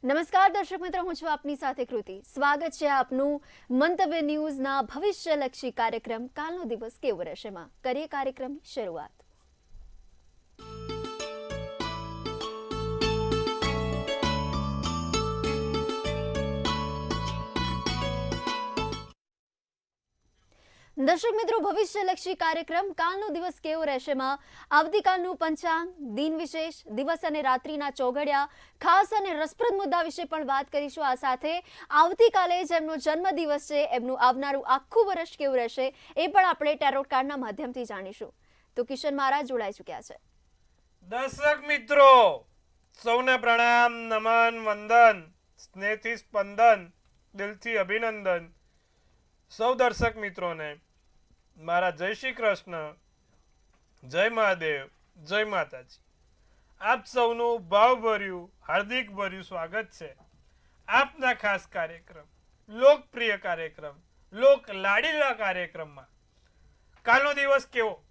નમસ્કાર દર્શક મિત્રો, હું છું આપની સાથે કૃતિ. સ્વાગત છે આપનું મંતવ્ય ન્યૂઝના ભવિષ્યલક્ષી કાર્યક્રમ કાલનો દિવસ કેવો રહેશેમાં. કરીએ કાર્યક્રમની શરૂઆત. દર્શક મિત્રો, ભવિષ્યલક્ષી કાર્યક્રમ કાલનો દિવસ કેવો રહેશેમાં આવતીકાલનું પંચાંગ, દિન વિશેષ, દિવસ અને રાત્રિના ચોઘડિયા, ખાસ અને રસપ્રદ મુદ્દા વિશે પણ વાત કરીશું. આ સાથે આવતીકાલે જેમનો જન્મદિવસ છે એમનું આવનારું આખું વર્ષ કેવું રહેશે એ પણ આપણે ટેરોટ કાર્ડના માધ્યમથી જાણીશું. તો કિશન મહારાજ જોડાઈ ચૂક્યા છે. દર્શક મિત્રો સૌને પ્રણામ, નમન, વંદન, સ્નેહથી સ્પંદન, દિલથી અભિનંદન. સૌ દર્શક મિત્રોને મારા જય શ્રી કૃષ્ણ, જય મહાદેવ, જય માતાજી. આપ સૌનું ભાવભર્યું હાર્દિક ભર્યું સ્વાગત છે આપના ખાસ કાર્યક્રમ, લોકપ્રિય કાર્યક્રમ, લોક લાડીલા કાર્યક્રમમાં. કાલનો દિવસ કેવો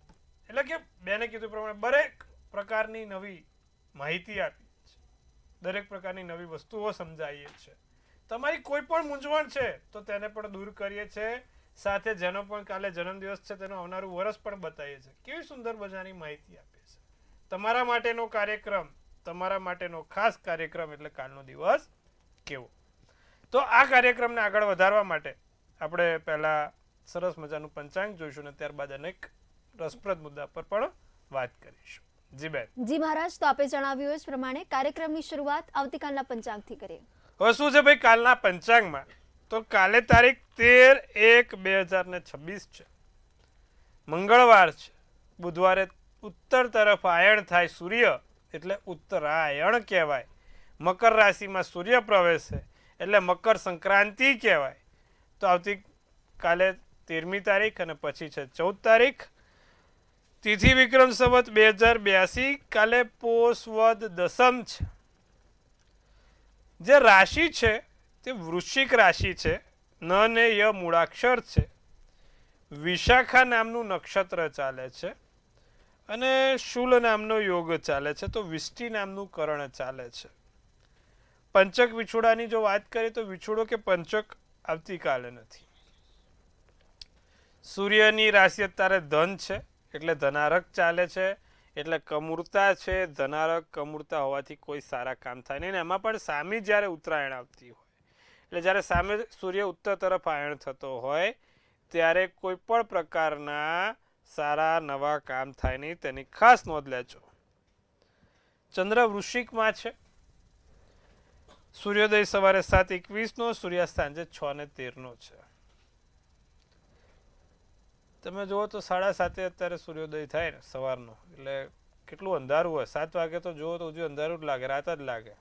એટલે કે બેને કીધું પ્રમાણે દરેક પ્રકારની નવી માહિતી આપી છે, દરેક પ્રકારની નવી વસ્તુઓ સમજાવીએ છીએ. તમારી કોઈ પણ મૂંઝવણ છે તો તેને પણ દૂર કરીએ છીએ. સાથે જેનો પણ કાલે જન્મદિવસ છે તેનું આવનારું વર્ષ પણ બતાવીએ છીએ. કેવી સુંદર મજાની માહિતી આપીએ છીએ. તમારા માટેનો કાર્યક્રમ, તમારા માટેનો ખાસ કાર્યક્રમ એટલે કાલનો દિવસ કેવો. તો આ કાર્યક્રમને આગળ વધારવા માટે આપણે પહેલા સરસ મજાનું પંચાંગ જોઈશું અને ત્યારબાદ અનેક રસપ્રદ મુદ્દા પર પણ વાત કરીશું. જી બેન. જી મહારાજ, તો આપે જણાવ્યું એ પ્રમાણે કાર્યક્રમની શરૂઆત આવતીકાલના પંચાંગથી કરીએ. હવે શું છે ભાઈ કાલના પંચાંગમાં? તો કાલે તારીખ 13/1/2026 છે, મંગળવાર છે. બુધવારે ઉત્તર તરફ આયણ થાય સૂર્ય એટલે ઉત્તરાયણ કહેવાય. મકર રાશિમાં સૂર્ય પ્રવેશે એટલે મકર સંક્રાંતિ કહેવાય. તો આવતીકાલે 13મી તારીખ અને પછી છે 14 તારીખ. તિથિ વિક્રમ સંવત 2082. કાલે પોષ વદ દસમ છે. જે રાશિ છે તે વૃશ્ચિક રાશિ છે. ન ને ય મૂળાક્ષર છે. વિશાખા નામનું નક્ષત્ર ચાલે છે અને શૂલ નામનો યોગ ચાલે છે. તો વિષ્ટિ નામનું કરણ ચાલે છે. પંચક વિછોડાની જો વાત કરીએ તો વિછોડો કે પંચક આવતીકાલે નથી. સૂર્યની રાશિ અત્યારે ધન છે એટલે ધનારક ચાલે છે, એટલે કમૂરતા છે. ધનારક કમૂરતા હોવાથી કોઈ સારા કામ થાય નહીં. એમાં પણ સામે જ્યારે ઉત્તરાયણ આવતી હોય એટલે જ્યારે સામે સૂર્ય ઉત્તર તરફ આયણ થતો હોય ત્યારે કોઈ પણ પ્રકારના સારા નવા કામ થાય નહીં, તેની ખાસ નોંધ લેજો. ચંદ્ર વૃશ્ચિકમાં છે. સૂર્યોદય સવારે 7:21 સૂર્યાસ્ત સાંજે 6:13 છે. તમે જુઓ તો 7:30 અત્યારે સૂર્યોદય થાય ને સવારનો, એટલે કેટલું અંધારું હોય. 7 વાગે તો જુઓ તો હજુ અંધારું જ લાગે, રાત જ લાગે.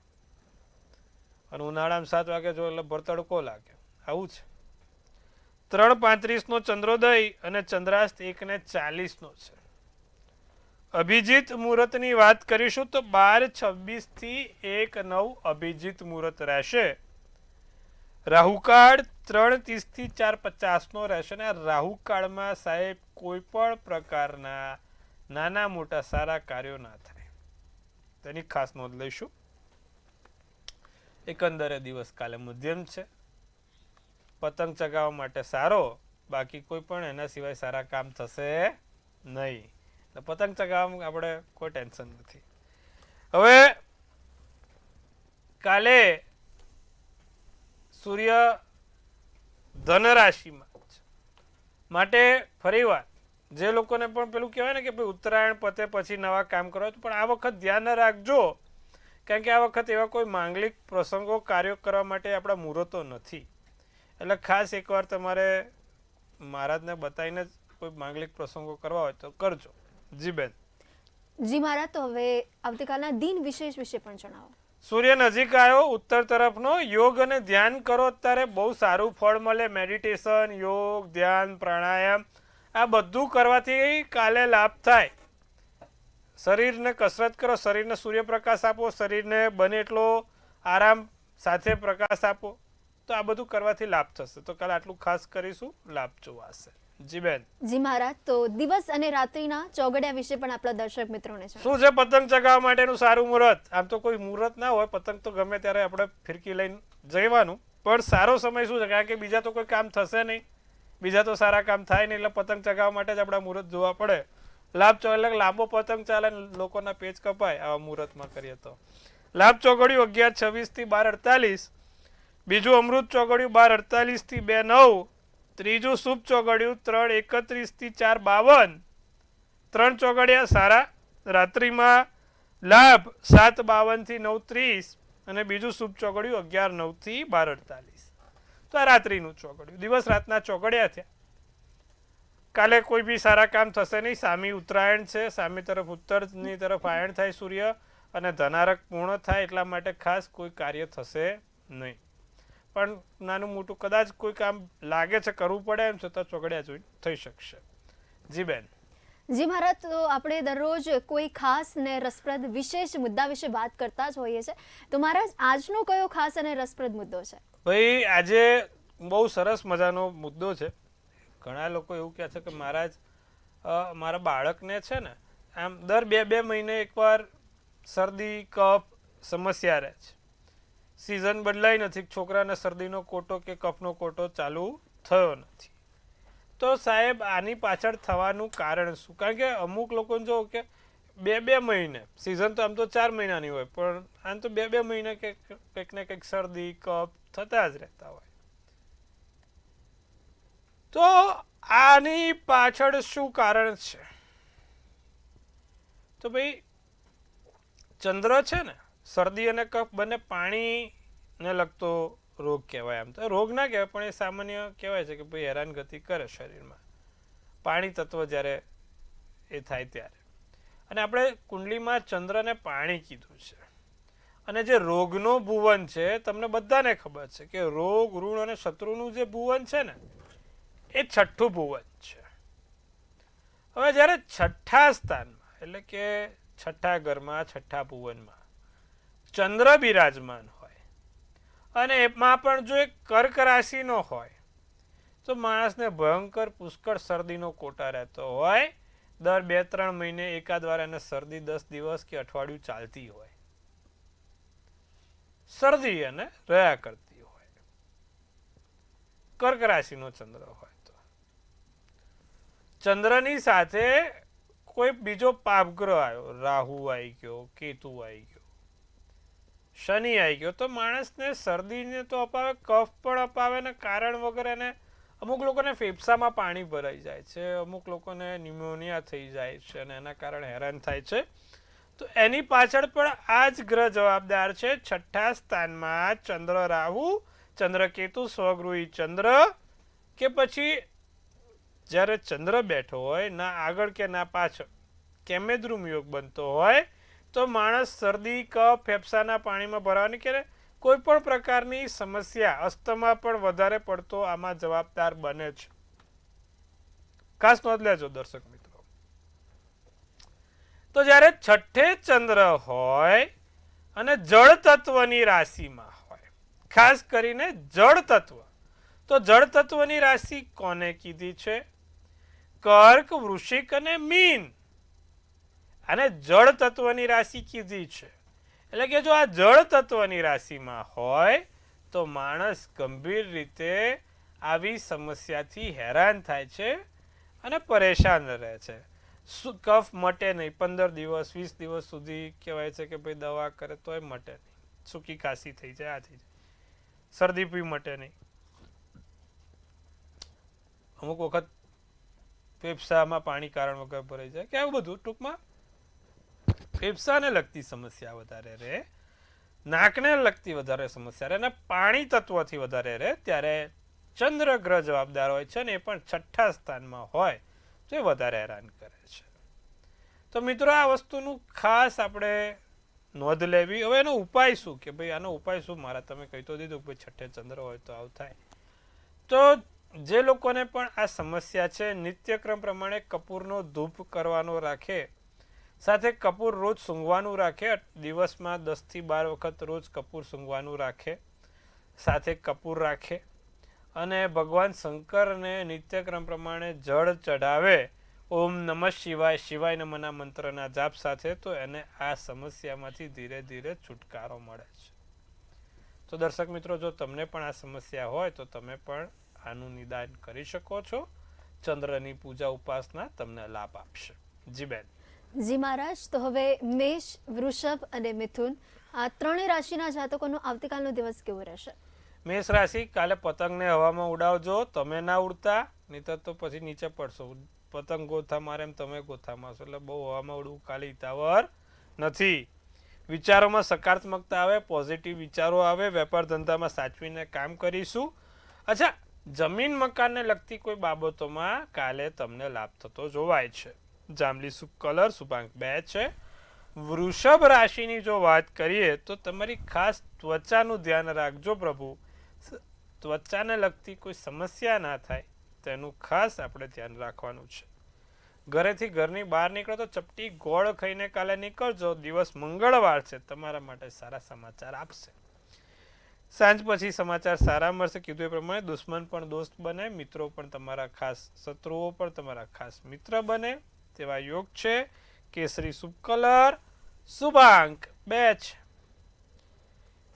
અને ઉનાળામાં 7 વાગે જો એટલે ભરતડકો લાગે. આવું છે. 3:35 ચંદ્રોદય અને ચંદ્રાસ્ત 1:40 છે. અભિજીત મુહૂર્તની વાત કરીશું તો 12:26 થી 1:09 અભિજીત મુહૂર્ત રહેશે. રાહુકાળ 3:30 થી 4:50 રહેશે. અને આ રાહુકાળમાં સાહેબ કોઈ પણ પ્રકારના નાના મોટા સારા કાર્યો ના થાય, તેની ખાસ નોંધ લઈશું. એકંદરે દિવસ કાલે મધ્યમ છે. પતંગ ચગાવવા માટે સારો, બાકી કોઈ પણ એના સિવાય સારા કામ થશે નહીં. પતંગ ચગાવવામાં આપણે કોઈ ટેન્શન નથી. હવે કાલે સૂર્ય ધન રાશિમાં છે માટે ફરીવાર જે લોકોને પણ પેલું કહેવાય ને કે ભાઈ ઉત્તરાયણ પતે પછી નવા કામ કરો, પણ આ વખત ધ્યાન રાખજો, કારણ કે આ વખત એવા કોઈ માંગલિક પ્રસંગો કાર્યો કરવા માટે આપણા મુહૂર્તો નથી. એટલે ખાસ એકવાર તમારે મહારાજને બતાવીને જ કોઈ માંગલિક પ્રસંગો કરવા હોય તો કરજો. જી બેન. જી મહારાજ, તો હવે આવતીકાલના દિન વિશેષ વિશે પણ જણાવો. સૂર્ય નજીક આવ્યો ઉત્તર તરફનો. યોગ અને ધ્યાન કરો અત્યારે બહુ સારું ફળ મળે. મેડિટેશન, યોગ, ધ્યાન, પ્રાણાયામ આ બધું કરવાથી કાલે લાભ થાય. શરીરને કસરત કરો, શરીરને સૂર્યપ્રકાશ આપો, શરીરને બને એટલો આરામ સાથે પ્રકાશ આપો, તો આ બધું કરવાથી લાભ થશે. તો કાલે આટલું ખાસ કરીશું, લાભ જોવાશે. જી બેન. જી મહારાજ, તો દિવસ અને રાત્રિના ચોગડિયા વિશે પણ આપણા દર્શક મિત્રોને છે. શું છે પતંગ ચગાવવા માટેનું સારું મુહૂર્ત? આમ તો કોઈ મુહૂર્ત ના હોય, પતંગ તો ગમે ત્યારે આપણે ફિરકી લઈને જવાનું, પણ સારો સમય શું છે? કારણ કે બીજા તો કોઈ કામ થશે નહીં, બીજા તો સારા કામ થાય નહીં, એટલે પતંગ ચગાવવા માટે જ આપણા મુહૂર્ત જોવા પડે. એટલે લાંબો પતંગ ચાલે ને લોકોના પેચ કપાય આવા મુહૂર્તમાં કરીએ તો. લાભ ચોગડિયું 11:26 થી 12:48, બીજું અમૃત ચોગડિયું 12:48 થી 2:09, ત્રીજું શુભ ચોગડિયું 3:31 થી 4:52. 3 ચોગડિયા સારા. રાત્રિમાં લાભ 7:52 થી 9:30 અને બીજું શુભ ચોગડિયું 11:09 થી 12:48. તો આ રાત્રિનું ચોગડિયું. દિવસ રાતના ચોગડિયા થયા. કાલે કોઈ બી સારા કામ થશે નહીં. સામી ઉત્તરાયણ છે, સામી તરફ ઉત્તરની તરફ આયણ થાય સૂર્ય અને ધનારક પૂર્ણ થાય, એટલા માટે ખાસ કોઈ કાર્ય થશે નહીં. પણ નાનું મોટું કદાચ કોઈ કામ લાગે છે કરવું પડે એમ છતાં ચોગડિયા જોઈ થઈ શકશે. જી બેન. જી મહારાજ, તો આપણે દરરોજ કોઈ ખાસ ને રસપ્રદ વિશેષ મુદ્દા વિશે વાત કરતા જ હોઈએ છીએ, તો મહારાજ આજનો કયો ખાસ અને રસપ્રદ મુદ્દો છે? ભાઈ આજે બહુ સરસ મજાનો મુદ્દો છે. ઘણા લોકો એવું કહે છે કે મહારાજ મારા બાળકને છે ને આમ દર 2 મહિને એકવાર શરદી કફ સમસ્યા રહે છે. સિઝન બદલાઈ નથી, છોકરાને શરદીનો કોટો કે કફનો કોટો ચાલુ થયો નથી. તો સાહેબ આની પાછળ થવાનું કારણ શું? કારણ કે અમુક લોકોને જો કે 2 મહિને, સિઝન તો આમ તો 4 મહિનાની હોય, પણ આમ તો 2 મહિને કંઈક ને કંઈક શરદી કફ થતા જ રહેતા હોય. તો આની પાછળ શું કારણ છે? તો ભાઈ ચંદ્ર છે ને, શરદી અને કફ બંને પાણીને લગતો રોગ કહેવાય. આમ તો રોગ ના કહેવાય, પણ એ સામાન્ય કહેવાય છે કે ભાઈ હેરાનગતિ કરે શરીરમાં પાણી તત્વ જ્યારે એ થાય ત્યારે. અને આપણે કુંડલીમાં ચંદ્રને પાણી કીધું છે. અને જે રોગનો ભુવન છે, તમને બધાને ખબર છે કે રોગ ઋણ અને શત્રુનું જે ભુવન છે ને, એ 6ઠ્ઠું ભુવન છે. હવે જ્યારે 6ઠ્ઠા સ્થાનમાં એટલે કે 6ઠ્ઠા ઘરમાં 6ઠ્ઠા ભુવનમાં ચંદ્ર બિરાજમાન હોય અને એમાં પણ જો એક કર્ક રાશિનો હોય, તો માણસને ભયંકર પુષ્કળ શરદીનો કોટા રહેતો હોય. દર 2-3 મહિને એકાદ વાર એને શરદી 10 દિવસ કે અઠવાડિયું ચાલતી હોય, શરદી એને રહ્યા કરતી હોય. કર્ક રાશિનો ચંદ્ર હોય તો ચંદ્રની સાથે કોઈ બીજો પાપગ્રહ આવ્યો, રાહુ આવી ગયો, કેતુ આવી ગયો, શનિ આવી ગયો, તો માણસને શરદીને તો અપાવે, કફ પણ અપાવે ને કારણ વગર એને અમુક લોકોને ફેફસામાં પાણી ભરાઈ જાય છે, અમુક લોકોને ન્યુમોનિયા થઈ જાય છે અને એના કારણે હેરાન થાય છે. તો એની પાછળ પણ આ જ ગ્રહ જવાબદાર છે. 6ઠ્ઠા સ્થાનમાં ચંદ્ર રાહુ, ચંદ્ર કેતુ, સ્વગૃહી ચંદ્ર, કે પછી જ્યારે ચંદ્ર બેઠો હોય, ના આગળ કે ના પાછળ કેમેદ્રુમ યોગ બનતો હોય, તો માણસ શરદી કફ ફેફસાના પાણીમાં ભરાવાની કે કોઈ પણ પ્રકારની સમસ્યા, અસ્થમા પણ વધારે પડતો આમાં જવાબદાર બને છે. ખાસ નોંધ લેજો દર્શક મિત્રો. તો જ્યારે 6ઠ્ઠે ચંદ્ર હોય અને જળ તત્વની રાશિમાં હોય, ખાસ કરીને જળ તત્વ, તો જળ તત્વની રાશિ કોને કીધી છે? કર્ક, વૃશ્ચિક અને મીન. અને જળ તત્વની રાશિ કીધી છે. એટલે કે જો આ જળ તત્વની રાશિમાં હોય તો માણસ ગંભીર રીતે આવી સમસ્યાથી હેરાન થાય છે અને પરેશાન રહે છે. કફ મટે નહીં, 15 દિવસ 20 દિવસ સુધી કહેવાય છે કે ભાઈ દવા કરે તોય મટે નહીં, સૂકી ખાંસી થઈ જાય, આ થઈ જાય, શરદી પી મટે નહીં. અમુક વખત ફેફસામાં પાણી કારણ વગર ભરાઈ જાય કે આવું બધું. ટૂંકમાં ફેફસાને લગતી સમસ્યા વધારે રહે, નાકને લગતી વધારે સમસ્યા રહે અને પાણી તત્વથી વધારે રહે, ત્યારે ચંદ્ર ગ્રહ જવાબદાર હોય છે ને એ પણ 6ઠ્ઠા સ્થાનમાં હોય તો એ વધારે હેરાન કરે છે. તો મિત્રો આ વસ્તુનું ખાસ આપણે નોંધ લેવી. હવે એનો ઉપાય શું? કે ભાઈ આનો ઉપાય શું? મારા તમે કહી તો દીધું કે ભાઈ 6ઠ્ઠે ચંદ્ર હોય તો આવું થાય. તો જે લોકોને પણ આ સમસ્યા છે, નિત્યક્રમ પ્રમાણે કપૂરનો ધૂપ કરવાનો રાખે, સાથે કપૂર રોજ સૂંઘવાનું રાખે. દિવસમાં 10 થી 12 વખત રોજ કપૂર સૂંઘવાનું રાખે, સાથે કપૂર રાખે અને ભગવાન શંકરને નિત્યક્રમ પ્રમાણે જળ ચઢાવે ઓમ નમઃ શિવાય શિવાય નમઃના મંત્રના જાપ સાથે, તો એને આ સમસ્યામાંથી ધીરે ધીરે છુટકારો મળે છે. તો દર્શક મિત્રો, જો તમને પણ આ સમસ્યા હોય તો તમે પણ આનું નિદાન કરી શકો છો. ચંદ્રની પૂજા ઉપાસના તમને લાભ આપશે. જી બેન. જી મહારાજ, તો હવે મેષ, વૃષભ અને મિથુન આ ત્રણેય રાશિના જાતકોનો આવતીકાલનો દિવસ કેવો રહેશે? મેષ રાશિ, કાલે પતંગને હવામાં ઉડાવજો. તમે ના ઉડતા, નહીતર તો પછી નીચે પડશો. પતંગ ગોથા મારે એમ તમે ગોથા મારશો, એટલે બહુ હવામાં ઉડવું કાલે હિતાવહ નથી. વિચારોમાં સકારાત્મકતા આવે, પોઝિટિવ વિચારો આવે. વેપાર ધંધામાં સાચવીને કામ કરીશું. અચ્છા, જમીન મકાનને લગતી કોઈ બાબતોમાં કાલે તમને લાભ થતો જોવાય છે. જાંબલી શુભ કલર, શુભાંક 2 છે. વૃષભ રાશિની જો વાત કરીએ તો તમારી ખાસ ત્વચાનું ધ્યાન રાખજો પ્રભુ. ત્વચાને લગતી કોઈ સમસ્યા ના થાય તેનું ખાસ આપણે ધ્યાન રાખવાનું છે. ઘરેથી ઘરની બહાર નીકળો તો ચપટી ગોળ ખાઈને કાલે નીકળજો. દિવસ મંગળવાર છે, તમારા માટે સારા સમાચાર આપશે. સાંજ પછી સમાચાર સારા મળશે. કીધું એ પ્રમાણે દુશ્મન પણ દોસ્ત બને, મિત્રો પણ તમારા ખાસ શત્રુઓ પણ તમારા ખાસ મિત્ર બને તેવા યોગ છે. કેસરી શુભ કલર, શુભાંક 2 છે.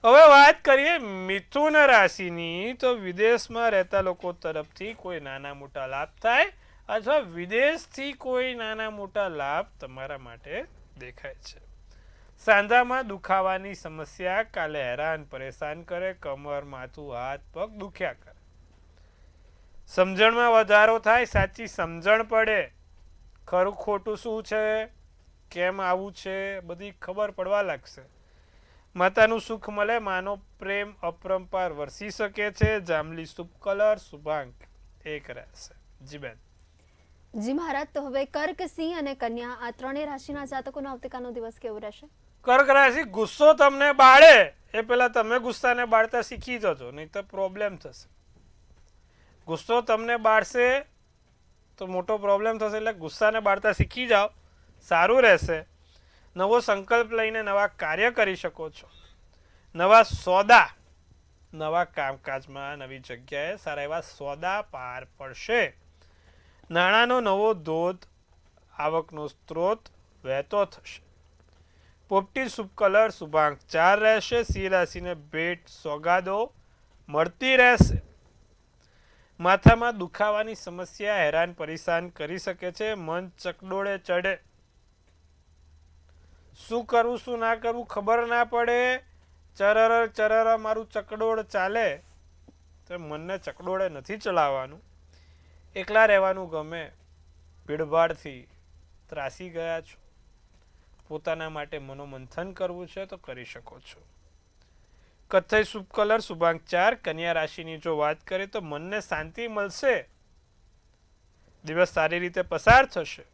હવે વાત કરીએ મિથુન રાશિની, તો વિદેશમાં રહેતા લોકો તરફથી કોઈ નાના મોટા લાભ થાય અથવા વિદેશથી કોઈ નાના મોટા લાભ તમારા માટે દેખાય છે. સાંધામાં દુખાવાની સમસ્યા કાલે હેરાન પરેશાન કરે. કમર, માથું, હાથ, પગ દુખ્યા કરે. સમજણમાં વધારો થાય, સાચી સમજણ પડે. ખરું ખોટું શું છે, કેમ આવું છે, બધી ખબર પડવા લાગશે. માતાનું સુખ મળે. માનો પ્રેમ અપરંપાર વરસી શકે છે. જાંબલી શુભ કલર, શુભાંક 1 રહેશે. જી બેન. જી મહારાજ, તો હવે કર્ક, સિંહ અને કન્યા આ ત્રણેય રાશિના જાતકોનો આવતીકાલનો દિવસ કેવો રહેશે? કર્ક રાશિ, ગુસ્સો તમને બાળે એ પહેલા તમે ગુસ્સાને બાળતા શીખી જજો, નહીં તો પ્રોબ્લેમ થશે. ગુસ્સો તમને બાળશે તો મોટો પ્રોબ્લેમ થશે, એટલે ગુસ્સાને બાળતા શીખી જાઓ, સારું રહેશે. નવો સંકલ્પ લઈને નવા કાર્ય કરી શકો છો. નવા સોદા, નવા કામકાજમાં નવી જગ્યાએ સારા એવા સોદા પાર પડશે. નાણાંનો નવો ધોધ, આવકનો સ્ત્રોત વહેતો થશે. પોપટી શુભ કલર, શુભાંક 4 રહેશે. સિંહ રાશિને ભેટ સોગાદો મળતી રહેશે. માથામાં દુખાવાની સમસ્યા હેરાન પરેશાન કરી શકે છે. મન ચકડોળે ચડે. શું કરવું શું ના કરવું ખબર ના પડે. ચરર ચરર મારું ચકડોળ ચાલે, તો મનને ચકડોળે નથી ચલાવવાનું. એકલા રહેવાનું ગમે. ભીડભાડથી ત્રાસી ગયા છો, પોતાના માટે મનોમંથન કરવું છે તો કરી શકો છો. કથ્થઈ શુભ કલર, શુભાંક 4. કન્યા રાશિની જો વાત કરીએ તો મનને શાંતિ મળશે. દિવસ સારી રીતે પસાર થશે.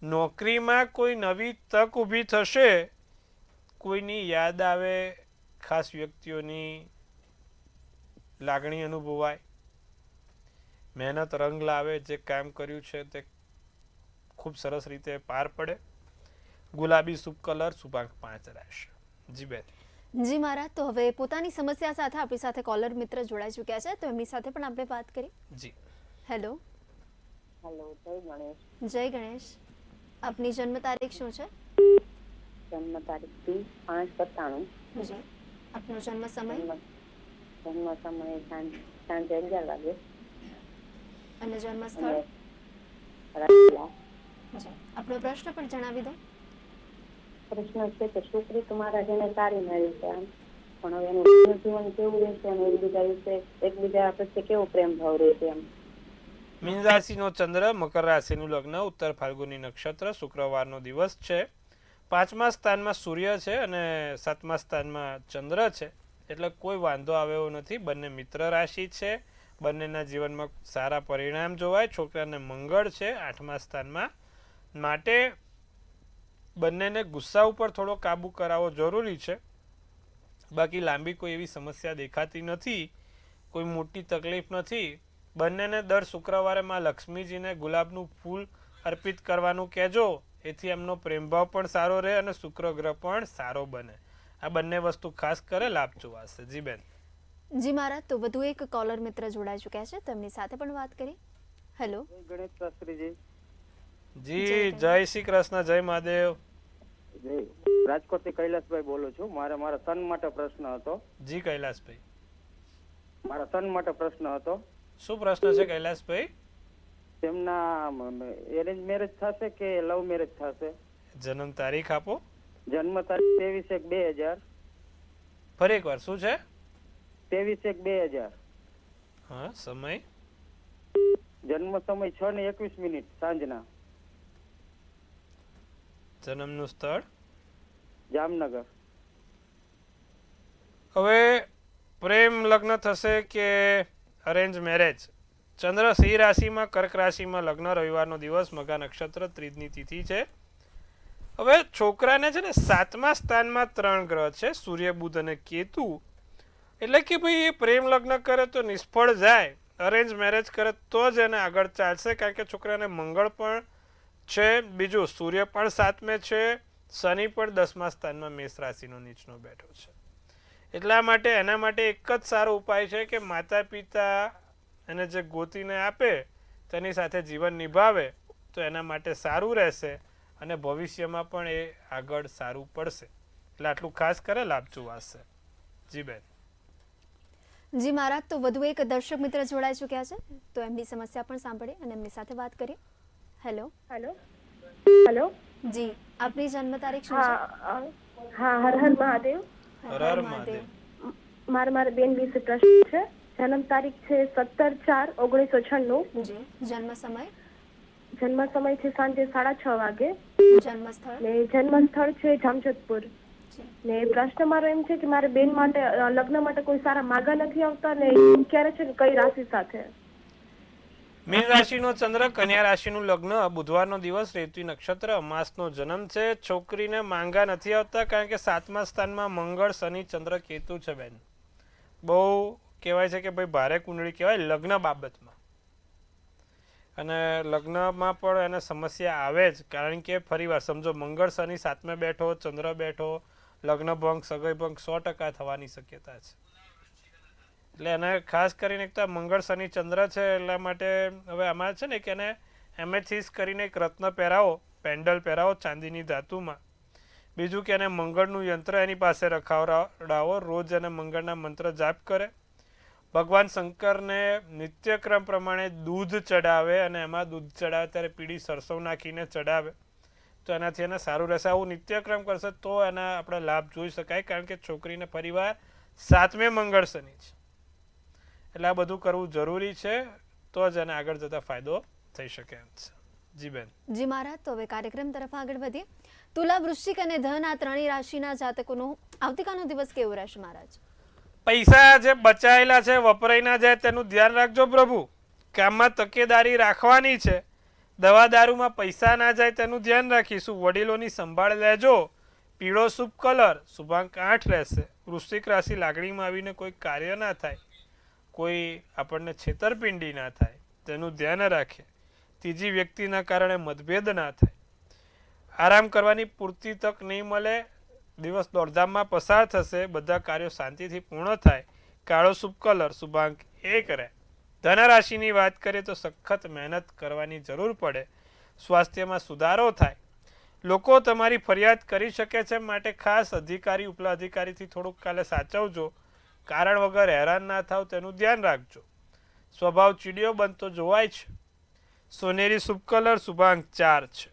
નોકરીમાં કોઈ નવી તક ઊભી થશે. કોઈની યાદ આવે, ખાસ વ્યક્તિઓની લાગણી અનુભવાય. મહેનત રંગ લાવે. જે કામ કર્યું છે તે ખૂબ સરસ રીતે પાર પડે. ગુલાબી શુભ કલર, શુભાંક 5 રહેશે. જી બેન. જી મહારાજ, તો હવે પોતાની સમસ્યા સાથે આપણી સાથે કોલર મિત્ર જોડાઈ ચૂક્યા છે, તો એમની સાથે પણ આપણે વાત કરી. જી. હેલો. હેલો, જય ગણેશ. જય ગણેશ. આપની જન્મ તારીખ શું છે? જન્મ તારીખ 5/97. જી. આપનો જન્મ સમય? જન્મ સમય સાંજે 11 વાગે. અને જન્મ સ્થળ? રાજુલા. જી. આપનો પ્રશ્ન પણ જણાવી દો. પ્રશ્ન છે કે છોકરી તો મારા જેને સારી મળી છે આમ, પણ હવે એનું જીવન કેવું રહેશે અને એકબીજા પ્રત્યે કેવો પ્રેમ ભાવ રહેશે એમ. મીન રાશિનો ચંદ્ર, મકર રાશિનું લગ્ન, ઉત્તર ફાલ્ગુની નક્ષત્ર, શુક્રવારનો દિવસ છે. 5મા સ્થાનમાં સૂર્ય છે અને 7મા સ્થાનમાં ચંદ્ર છે, એટલે કોઈ વાંધો આવ્યો નથી. બંને મિત્ર રાશિ છે. બંનેના જીવનમાં સારા પરિણામ જોવાય. છોકરાને મંગળ છે 8મા સ્થાનમાં, માટે બંનેને ગુસ્સા ઉપર થોડો કાબુ કરાવવો જરૂરી છે. બાકી લાંબી કોઈ એવી સમસ્યા દેખાતી નથી, કોઈ મોટી તકલીફ નથી. બંનેને દર શુક્રવારે માં લક્ષ્મીજીને ગુલાબનું ફૂલ અર્પિત કરવાનું કહેજો. એથી એમનો પ્રેમભાવ પણ સારો રહે અને શુક્ર ગ્રહ પણ સારો બને. આ બંને વસ્તુ ખાસ કરે લાભ જોવાશે. જી બેન. જી મહારાજ, તો વધુ એક કોલર મિત્ર જોડાઈ ચૂક્યા છે, તેમની સાથે પણ વાત કરી. હેલો. ગણેશ શાસ્ત્રીજી. જી જય શ્રી કૃષ્ણ, જય મહાદેવ. રાજકોટથી કૈલાસભાઈ બોલું છું. મારા સન માટે પ્રશ્ન હતો. જી કૈલાસભાઈ, મારા સન માટે પ્રશ્ન હતો. શું પ્રશ્ન છે કૈલાસભાઈ? તેમના એરેન્જ મેરેજ થશે કે લવ મેરેજ થશે? જન્મ તારીખ આપો. જન્મ તારીખ 23/1/2000. ફરી એકવાર શું છે? 23/1/2000. હા, સમય? જન્મ સમય 6:21 સાંજના. જન્મનું સ્થળ? જામનગર. હવે પ્રેમ લગ્ન થશે કે અરેન્જ મેરેજ? ચંદ્ર સિંહ રાશિમાં, કર્ક રાશિમાં લગ્ન, રવિવારનો દિવસ, મઘા નક્ષત્ર, ત્રીજની તિથિ છે. હવે છોકરાને છે ને 7મા સ્થાનમાં 3 ગ્રહ છે, સૂર્ય, બુધ અને કેતુ. એટલે કે ભાઈ એ પ્રેમ લગ્ન કરે તો નિષ્ફળ જાય, અરેન્જ મેરેજ કરે તો જ એને આગળ ચાલશે, કારણ કે છોકરાને મંગળ પણ છે, બીજું સૂર્ય પણ 7મે છે, શનિ પણ 10મા સ્થાનમાં મેષ રાશિનો નીચનો બેઠો છે. એટલા માટે એના માટે એક જ સારો ઉપાય છે કે માતા પિતા એને જે ગોતીને આપે તેની સાથે જીવન નિભાવે તો એના માટે સારું રહેશે અને ભવિષ્યમાં પણ એ આગળ સારું પડશે. એટલે આટલું ખાસ કરે લાભ વાસશે. જી બેન. જી મહારાજ, તો વધુ એક દર્શક મિત્ર જોડાઈ ચૂક્યા છે, તો એમની સમસ્યા પણ સાંભળીએ અને એમની સાથે વાત કરીએ. હેલો. હેલો. જી, આપની જન્મ તારીખ શું છે? હા, હર હર મહાદેવ. હર હર મહાદેવ. મારા બેન વિશે પ્રશ્ન છે. જન્મ તારીખ છે 17/4/1996. જી. જન્મ સમય? જન્મ સમય છે સાંજે 6:30 વાગે. જન્મ સ્થળ? ને જન્મ સ્થળ છે જામજોધપુર. ને પ્રશ્ન મારો એમ છે કે મારે બેન માટે લગ્ન માટે કોઈ સારા માગા નથી આવતા, ને ક્યારે છે કઈ રાશિ સાથે? મીન રાશિનો ચંદ્ર, કન્યા રાશિનું લગ્ન, બુધવારનો દિવસ, રેવતી નક્ષત્ર, અમાસનો જન્મ છે. છોકરીને માંગા નથી આવતા કારણ કે 7મા સ્થાનમાં મંગળ, શનિ, ચંદ્ર, કેતુ છે બેન. બહુ કહેવાય છે કે ભાઈ ભારે કુંડળી કહેવાય લગ્ન બાબતમાં, અને લગ્નમાં પણ એને સમસ્યા આવે જ, કારણ કે ફરી વાર સમજો, મંગળ શનિ 7મે બેઠો, ચંદ્ર બેઠો, લગ્ન ભંગ, સગાઈ ભંગ 100% થવાની શક્યતા છે. એટલે એને ખાસ કરીને એક તો મંગળ શનિ ચંદ્ર છે, એટલા માટે હવે આમાં છે ને કે એને એમેથિસ કરીને એક રત્ન પહેરાવો, પેન્ડલ પહેરાવો ચાંદીની ધાતુમાં. બીજું કે એને મંગળનું યંત્ર એની પાસે રખાવડાવો, રોજ એને મંગળના મંત્ર જાપ કરે, ભગવાન શંકરને નિત્યક્રમ પ્રમાણે દૂધ ચડાવે, અને એમાં દૂધ ચડાવે ત્યારે પીળી સરસવ નાખીને ચડાવે તો એનાથી એને સારું રહેશે. આવું નિત્યક્રમ કરશે તો એના આપણે લાભ જોઈ શકાય, કારણ કે છોકરીને પરિવાર 7મે મંગળ શનિ છે, એટલે આ બધું કરવું જરૂરી છે, તો જ એને આગળ જતા ફાયદો થઈ શકે એમ છે. જી બેન. જી મહારાજ, તો હવે કાર્યક્રમ તરફ આગળ વધીએ. તુલા, વૃશ્ચિક અને ધન આ ત્રણેય રાશિના જાતકોનો આવતીકાલનો દિવસ કેવો રહેશે મહારાજ? પૈસા જે બચાયેલા છે વપરાઈ ના જાય તેનું ધ્યાન રાખજો પ્રભુ. કામમાં તકેદારી રાખવાની છે, દવા દારૂમાં પૈસા ના જાય તેનું ધ્યાન રાખીશું. વડીલોની સંભાળ લેજો. પીળો શુભ કલર, શુભાંક 8 રહેશે. વૃશ્ચિક રાશિ લાગણીમાં આવીને કોઈ કાર્ય ના થાય, કોઈ આપણને છેતરપિંડી ના થાય તેનું ધ્યાન રાખે. ત્રીજી વ્યક્તિના કારણે મતભેદ ના થાય. આરામ કરવાની પૂરતી તક નહીં મળે, દિવસ દોડધામમાં પસાર થશે, બધા કાર્યો શાંતિથી પૂર્ણ થાય. કાળો શુભ કલર, શુભાંક 1 રહે. ધનરાશિની વાત કરીએ તો સખત મહેનત કરવાની જરૂર પડે, સ્વાસ્થ્યમાં સુધારો થાય. લોકો તમારી ફરિયાદ કરી શકે છે, માટે ખાસ અધિકારી ઉપલા અધિકારીથી થોડુંક કાલે સાચવજો. કારણ વગર હેરાન ના થાવ તેનું ધ્યાન રાખજો. સ્વભાવ ચીડિયો બનતો જોવાય છે. સોનેરી શુભ કલર, શુભાંક 4 છે.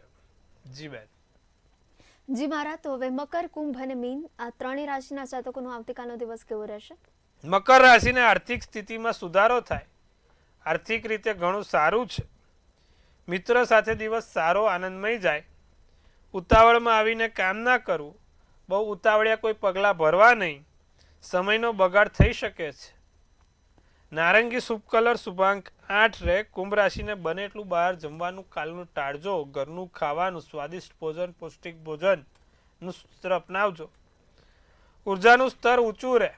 જી બેન. જી મહારાજ, તો હવે મકર, કુંભ અને મીન આ ત્રણેય રાશિના જાતકોનો આવતીકાલનો દિવસ કેવો રહેશે? મકર રાશિને આર્થિક સ્થિતિમાં સુધારો થાય, આર્થિક રીતે ઘણું સારું છે. મિત્ર સાથે દિવસ સારો આનંદમય જાય. ઉતાવળમાં આવીને કામ ના કરવું, બહુ ઉતાવળિયા કોઈ પગલાં ભરવા નહીં, સમયનો બગાડ થઈ શકે છે. નારંગી શુભ કલર, શુભાંક 8 રહે. કુંભ રાશિને બને એટલું બહાર જમવાનું કાલનું ટાળજો. ઘરનું ખાવાનું, સ્વાદિષ્ટ ભોજન, પૌષ્ટિક ભોજનનું સૂત્ર અપનાવજો. ઉર્જાનું સ્તર ઊંચું રહે.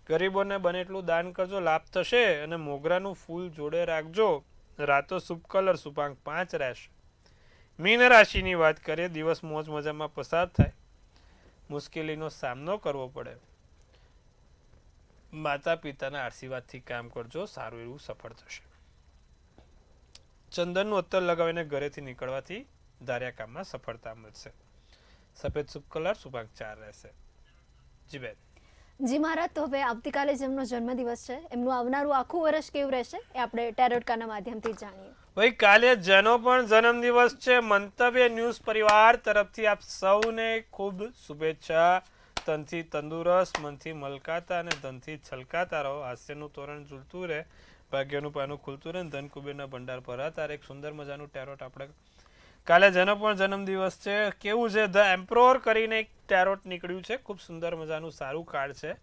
ગરીબોને બને એટલું દાન કરજો, લાભ થશે. અને મોગરાનું ફૂલ જોડે રાખજો. રાતો શુભ કલર, શુભાંક 5 રહેશે. મીન રાશિની વાત કરીએ, દિવસ મોજ મજામાં પસાર થાય, મુશ્કેલીનો સામનો કરવો પડે. માતા પિતાના આશીર્વાદથી કામ કરજો, સારું એવું સફળ થશે. ચંદનનું અત્તર લગાવીને ઘરેથી નીકળવાથી ધાર્યા કામમાં સફળતા મળશે. સફેદ શુભ કલર શુભાંક 4 રહેશે. જી બેન. જી મહારાજ, તો હવે આવતીકાલે જેમનો જન્મદિવસ છે એમનું આવનારું આખું વર્ષ કેવું રહેશે એ આપણે ટેરોટ કાર્ડના માધ્યમથી જાણીએ. ભાઈ કાલે જેનો પણ જન્મદિવસ છે, મંતવ્ય ન્યૂઝ પરિવાર તરફથી આપ સૌને ખૂબ શુભેચ્છા. તનથી તંદુરસ્ત, મનથી મલકાતા અને ધનથી છલકાતા રહો. હાસ્યનું તોરણ ઝૂલતું રહે, ભાગ્યનું પાનું ખુલતું રહે, ધન કુબેરના ભંડાર ભરાતા રહે. એક સુંદર મજાનું ટેરોટ આપણે કાલે જેનો પણ જન્મદિવસ છે, કેવું છે, ધ એમ્પ્રોર કરીને એક ટેરોટ નીકળ્યું છે. ખૂબ સુંદર મજાનું સારું કાર્ડ છે.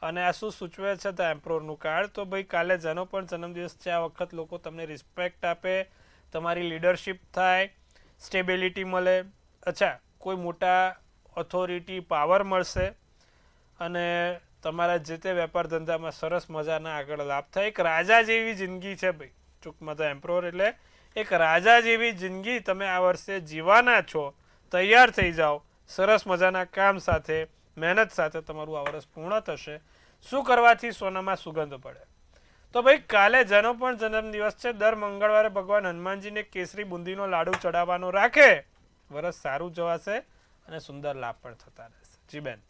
અને આ શું સૂચવે છે ધ એમ્પ્રોરનું કાર્ડ? તો ભાઈ કાલે જેનો પણ જન્મદિવસ છે, આ વખત લોકો તમને રિસ્પેક્ટ આપે, તમારી લીડરશિપ થાય, સ્ટેબિલિટી મળે. અચ્છા, કોઈ મોટા ઓથોરિટી પાવર મળશે અને તમારા જે તે વેપાર ધંધામાં સરસ મજાના આગળ લાભ થાય. એક રાજા જેવી જિંદગી છે ભાઈ. ટૂંકમાં ધ એમ્પ્રોર એટલે એક રાજા જેવી જિંદગી તમે આ વર્ષે જીવવાના છો. તૈયાર થઈ જાઓ. સરસ મજાના કામ સાથે, મહેનત સાથે તમારું આ વર્ષ પૂર્ણ થશે. શું કરવાથી સોનામાં સુગંધ પડે? તો ભાઈ કાલે જેનો પણ જન્મદિવસ છે, દર મંગળવારે ભગવાન હનુમાનજીને કેસરી બુંદીનો લાડુ ચડાવવાનો રાખે, વર્ષ સારું જવાશે અને સુંદર લાભ પણ થતા રહેશે. જી બેન.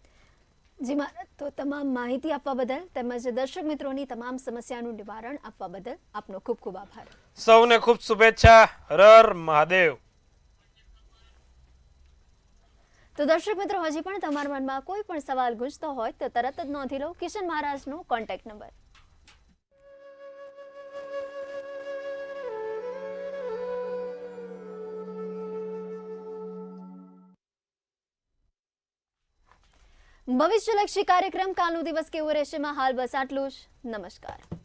જી મહારાજ, તો તમામ માહિતી આપવા બદલ તેમજ દર્શક મિત્રોની તમામ સમસ્યાનું નિવારણ આપવા બદલ આપનો ખૂબ ખૂબ આભાર. સૌને ખૂબ શુભેચ્છા. હર હર મહાદેવ. તો દર્શક મિત્રો, હજી પણ તમારા મનમાં કોઈ પણ સવાલ ગુંજતો હોય તો તરત જ નોંધી લો કિશન મહારાજનો કોન્ટેક્ટ નંબર. ભવિષ્યલક્ષી કાર્યક્રમ કાલનો દિવસ કેવો રહેશે માં હાલ બસ આટલું જ. નમસ્કાર.